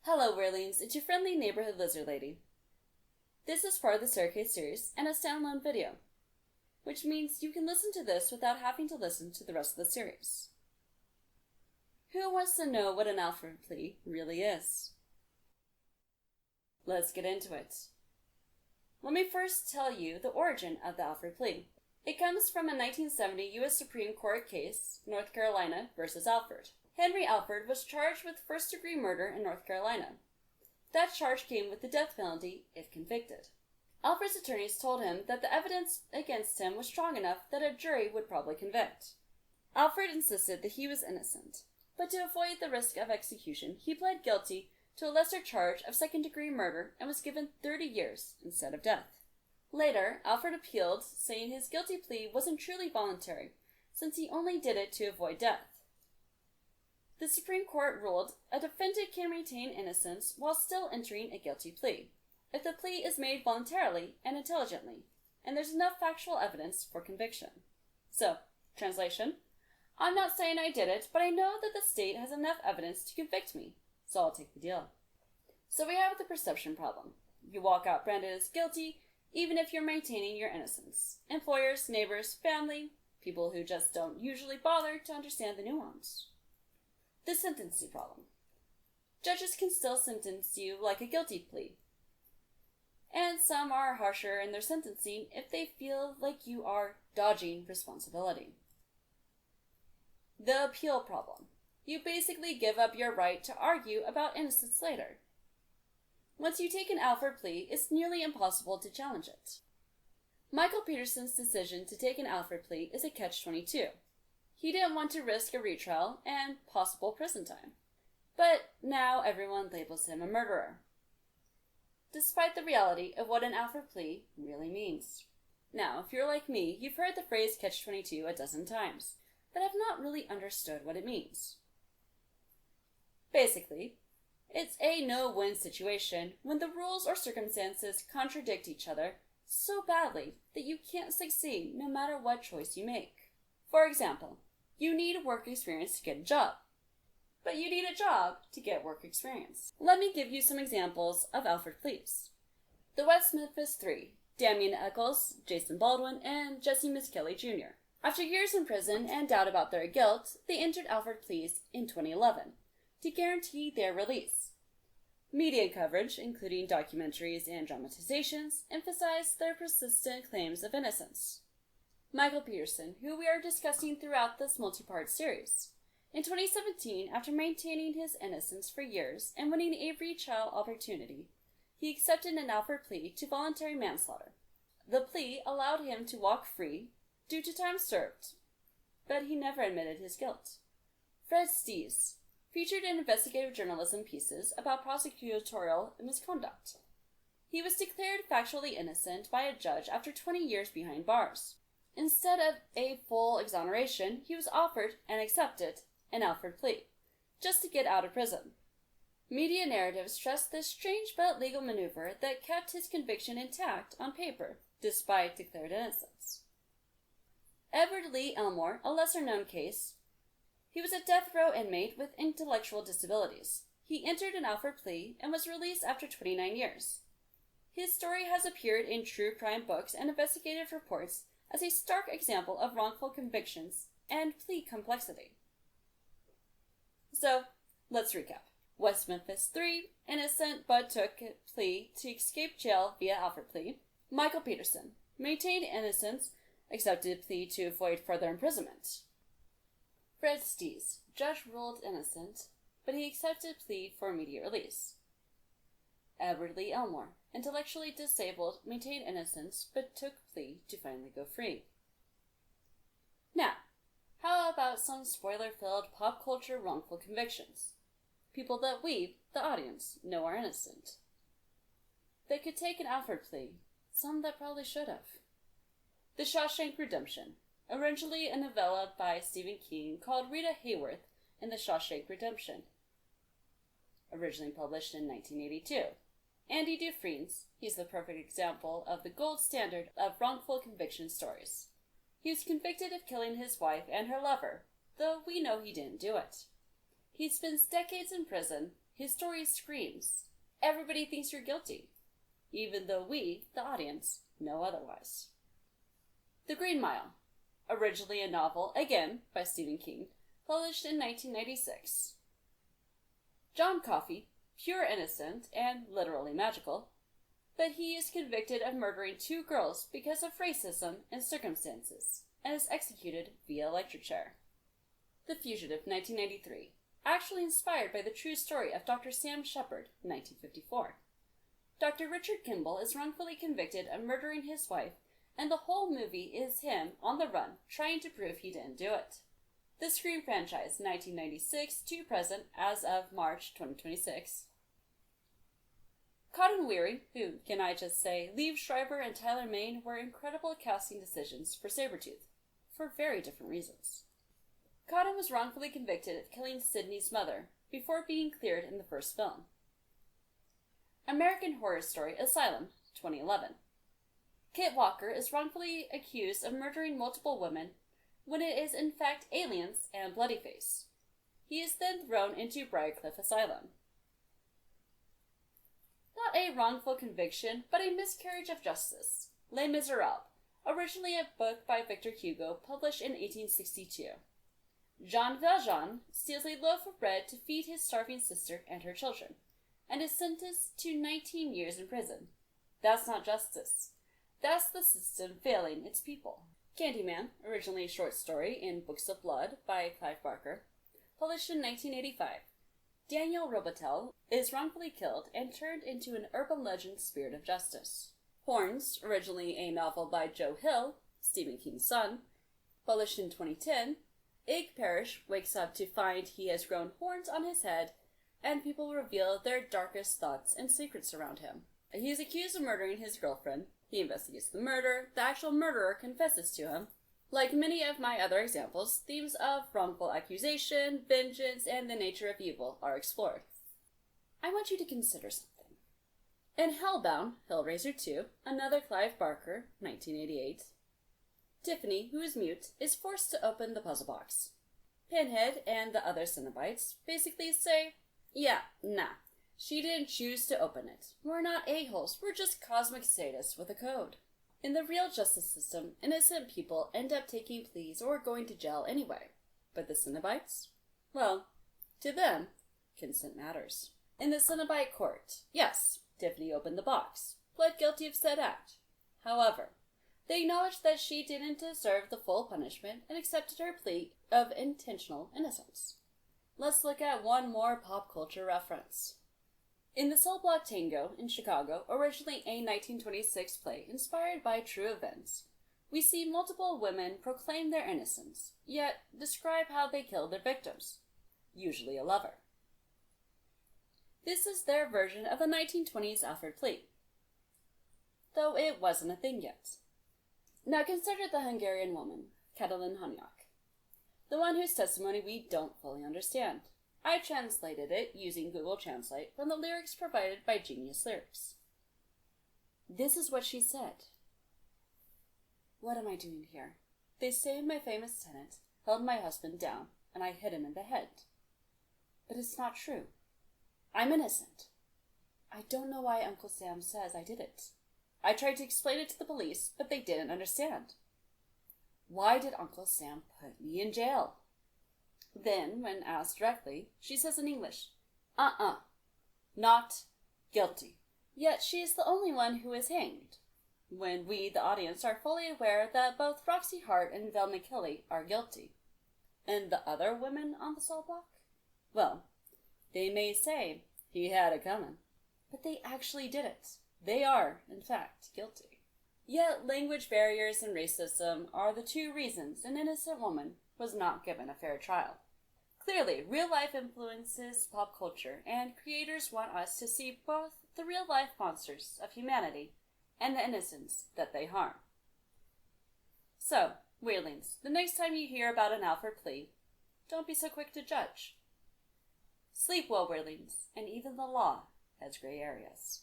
Hello, Weirlings, it's your friendly neighborhood lizard lady. This is part of the Staircase series and a standalone video, which means you can listen to this without having to listen to the rest of the series. Who wants to know what an Alford plea really is? Let's get into it. Let me first tell you the origin of the Alford plea. It comes from a 1970 U.S. Supreme Court case, North Carolina versus Alford. Henry Alford was charged with first-degree murder in North Carolina. That charge came with the death penalty if convicted. Alford's attorneys told him that the evidence against him was strong enough that a jury would probably convict. Alford insisted that he was innocent, but to avoid the risk of execution, he pled guilty to a lesser charge of second-degree murder and was given 30 years instead of death. Later, Alford appealed, saying his guilty plea wasn't truly voluntary, since he only did it to avoid death. The Supreme Court ruled a defendant can retain innocence while still entering a guilty plea, if the plea is made voluntarily and intelligently, and there's enough factual evidence for conviction. So, translation, I'm not saying I did it, but I know that the state has enough evidence to convict me, so I'll take the deal. So we have the perception problem. You walk out branded as guilty, even if you're maintaining your innocence. Employers, neighbors, family, people who just don't usually bother to understand the nuance. The sentencing problem. Judges can still sentence you like a guilty plea. And some are harsher in their sentencing if they feel like you are dodging responsibility. The appeal problem. You basically give up your right to argue about innocence later. Once you take an Alford plea, it's nearly impossible to challenge it. Michael Peterson's decision to take an Alford plea is a catch-22. He didn't want to risk a retrial and possible prison time. But now everyone labels him a murderer, despite the reality of what an Alford plea really means. Now, if you're like me, you've heard the phrase catch-22 a dozen times, but have not really understood what it means. Basically, it's a no-win situation when the rules or circumstances contradict each other so badly that you can't succeed no matter what choice you make. For example, you need work experience to get a job, but you need a job to get work experience. Let me give you some examples of Alford pleas. The West Memphis Three, Damian Eccles, Jason Baldwin, and Jesse Misskelley Jr. After years in prison and doubt about their guilt, they entered Alford pleas in 2011 to guarantee their release. Media coverage, including documentaries and dramatizations, emphasized their persistent claims of innocence. Michael Peterson, who we are discussing throughout this multi-part series. In 2017, after maintaining his innocence for years and winning a retrial opportunity, he accepted an Alford plea to voluntary manslaughter. The plea allowed him to walk free due to time served, but he never admitted his guilt. Fred Stees, featured in investigative journalism pieces about prosecutorial misconduct. He was declared factually innocent by a judge after 20 years behind bars. Instead of a full exoneration, he was offered and accepted an Alford plea, just to get out of prison. Media narratives stressed this strange but legal maneuver that kept his conviction intact on paper, despite declared innocence. Edward Lee Elmore, a lesser-known case. He was a death row inmate with intellectual disabilities. He entered an Alford plea and was released after 29 years. His story has appeared in true crime books and investigative reports as a stark example of wrongful convictions and plea complexity. So, let's recap. West Memphis 3, innocent but took a plea to escape jail via Alford plea. Michael Peterson, maintained innocence, accepted plea to avoid further imprisonment. Fred Stees, judge ruled innocent, but he accepted plea for immediate release. Edward Lee Elmore, intellectually disabled, maintained innocence, but took plea to finally go free. Now, how about some spoiler-filled pop culture wrongful convictions? People that we, the audience, know are innocent. They could take an Alford plea, some that probably should have. The Shawshank Redemption, originally a novella by Stephen King called Rita Hayworth in The Shawshank Redemption, originally published in 1982. Andy Dufresne's, he's the perfect example of the gold standard of wrongful conviction stories. He was convicted of killing his wife and her lover, though we know he didn't do it. He spends decades in prison, His story screams, everybody thinks you're guilty, even though we, the audience, know otherwise. The Green Mile, originally a novel, again, by Stephen King, published in 1996. John Coffey, pure innocent and literally magical, but he is convicted of murdering 2 girls because of racism and circumstances, and is executed via electric chair. The Fugitive, 1993, actually inspired by the true story of Dr. Sam Shepard, 1954. Dr. Richard Kimball is wrongfully convicted of murdering his wife, and the whole movie is him on the run, trying to prove he didn't do it. The Scream franchise, 1996 to present as of March 2026. Cotton Weary, who, can I just say, Liev Schreiber and Tyler Mane were incredible casting decisions for Sabretooth, for very different reasons. Cotton was wrongfully convicted of killing Sydney's mother before being cleared in the first film. American Horror Story Asylum, 2011. Kit Walker is wrongfully accused of murdering multiple women when it is in fact aliens and Bloodyface. He is then thrown into Briarcliff Asylum. Not a wrongful conviction, but a miscarriage of justice. Les Miserables, originally a book by Victor Hugo, published in 1862. Jean Valjean steals a loaf of bread to feed his starving sister and her children, and is sentenced to 19 years in prison. That's not justice. That's the system failing its people. Candyman, originally a short story in Books of Blood by Clive Barker, published in 1985. Daniel Robitel is wrongfully killed and turned into an urban legend spirit of justice. Horns, originally a novel by Joe Hill, Stephen King's son, published in 2010, Ig Parrish wakes up to find he has grown horns on his head, and people reveal their darkest thoughts and secrets around him. He is accused of murdering his girlfriend. He investigates the murder. The actual murderer confesses to him. Like many of my other examples, themes of wrongful accusation, vengeance, and the nature of evil are explored. I want you to consider something. In Hellbound, Hellraiser 2, another Clive Barker, 1988, Tiffany, who is mute, is forced to open the puzzle box. Pinhead and the other Cenobites basically say, yeah, nah, she didn't choose to open it. We're not a-holes, we're just cosmic sadists with a code. In the real justice system, innocent people end up taking pleas or going to jail anyway. But the Cenobites? Well, to them, consent matters. In the Cenobite court, yes, Tiffany opened the box, pled guilty of said act. However, they acknowledged that she didn't deserve the full punishment and accepted her plea of intentional innocence. Let's look at one more pop culture reference. In The Cell Block Tango in Chicago, originally a 1926 play inspired by true events, we see multiple women proclaim their innocence, yet describe how they killed their victims, usually a lover. This is their version of the 1920s Alford Plea, though it wasn't a thing yet. Now consider the Hungarian woman, Katalin Honyak, the one whose testimony we don't fully understand. I translated it using Google Translate from the lyrics provided by Genius Lyrics. This is what she said. What am I doing here? They say my famous tenant held my husband down, and I hit him in the head. But it's not true. I'm innocent. I don't know why Uncle Sam says I did it. I tried to explain it to the police, but they didn't understand. Why did Uncle Sam put me in jail? Then, when asked directly, she says in English, not guilty. Yet she is the only one who is hanged, when we, the audience, are fully aware that both Roxy Hart and Velma Kelly are guilty. And the other women on the cell block? Well, they may say he had it coming, but they actually did it. They are, in fact, guilty. Yet language barriers and racism are the two reasons an innocent woman was not given a fair trial. Clearly, real life influences pop culture, and creators want us to see both the real life monsters of humanity and the innocents that they harm. So, Weirdlings, the next time you hear about an Alford plea, don't be so quick to judge. Sleep well, Weirdlings, and even the law has gray areas.